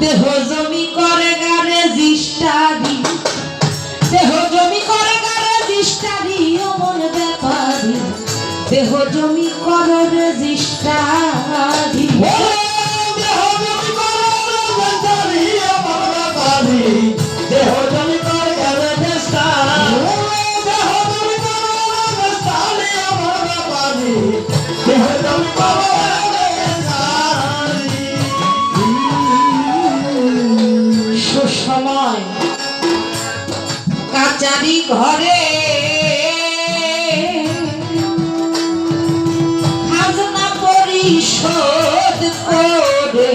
দেহ জমি করে গারে রেজিস্ট্রারি, দেহ জমি করে গারে রেজিস্ট্রারি, অমন ব্যাপারী দেহ জমি করে রেজিস্ট্রারি, দেহ জমি করে রেজিস্ট্রারি, অমন ব্যাপারী দেহ জমি করে রেজিস্ট্রারি, দেহ জমি করে রেজিস্ট্রারি, অমন ব্যাপারী দেহ জমি করে রেজিস্ট্রারি। সুসময় কাচারি ঘরে খাজনা পরিশোধ করে,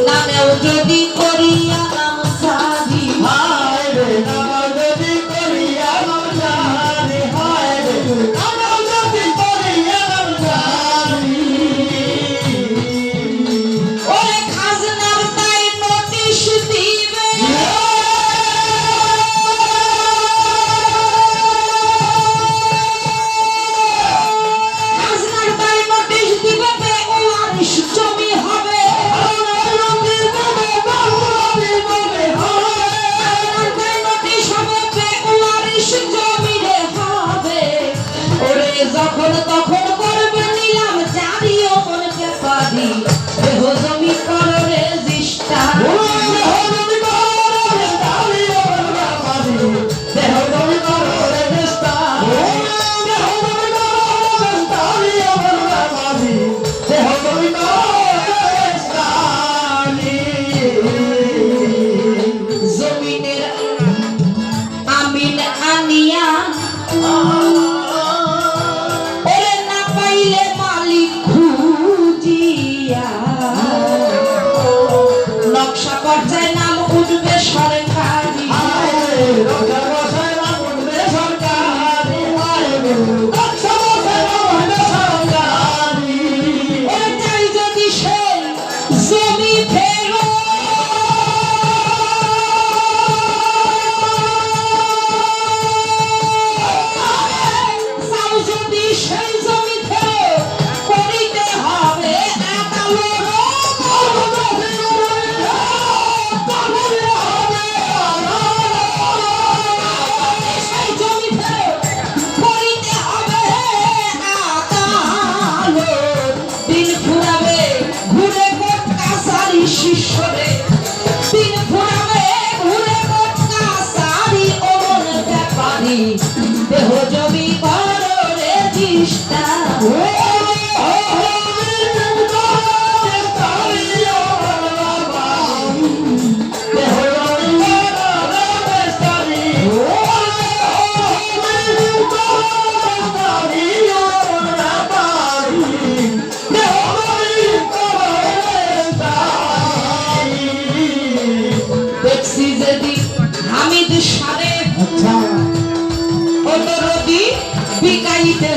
নামেও যদি করিয়া নাম সারি, হায় রে নাম যদি করিয়া নাম জানি, হায় রে নাম যদি করিয়া নাম জানি। ওরে খাজনার দায় নোটিশ দিবে, খাজনার দায় নোটিশ দিবে, বেওয়ারিশ জমি হবে, খাজনার দায় নোটিশ হবে, বেওয়ারিশ জমি রে হবে। ওরে যখন তখন করবে নিলাম জারি, অমন ব্যাপারী দেহ জমি করো রেজিস্টার, জমিনের আমিন আনিয়া, ওরে না পাইলে মালিক খুঁজিয়া, নকশা পর্যায়ে নাম উঠবে সরকারি, ওরে চাই যদি সেই জমি ফেরো, চাও যদি সেই জমি ফেরো, করিতে হবে সেই জমি ফেরো, করিতে হবে আদালত, দিন ফুরাবে ঘুরে কোট কাছারি শিষ্যরে, দিন ফুরাবে ঘুরে কোট কাছারি, অমন ব্যাপারী দেহ জমি করো রেজিস্টার, দেখছি যেদিন হামিদ সারে অনুরোধী বিকাইতে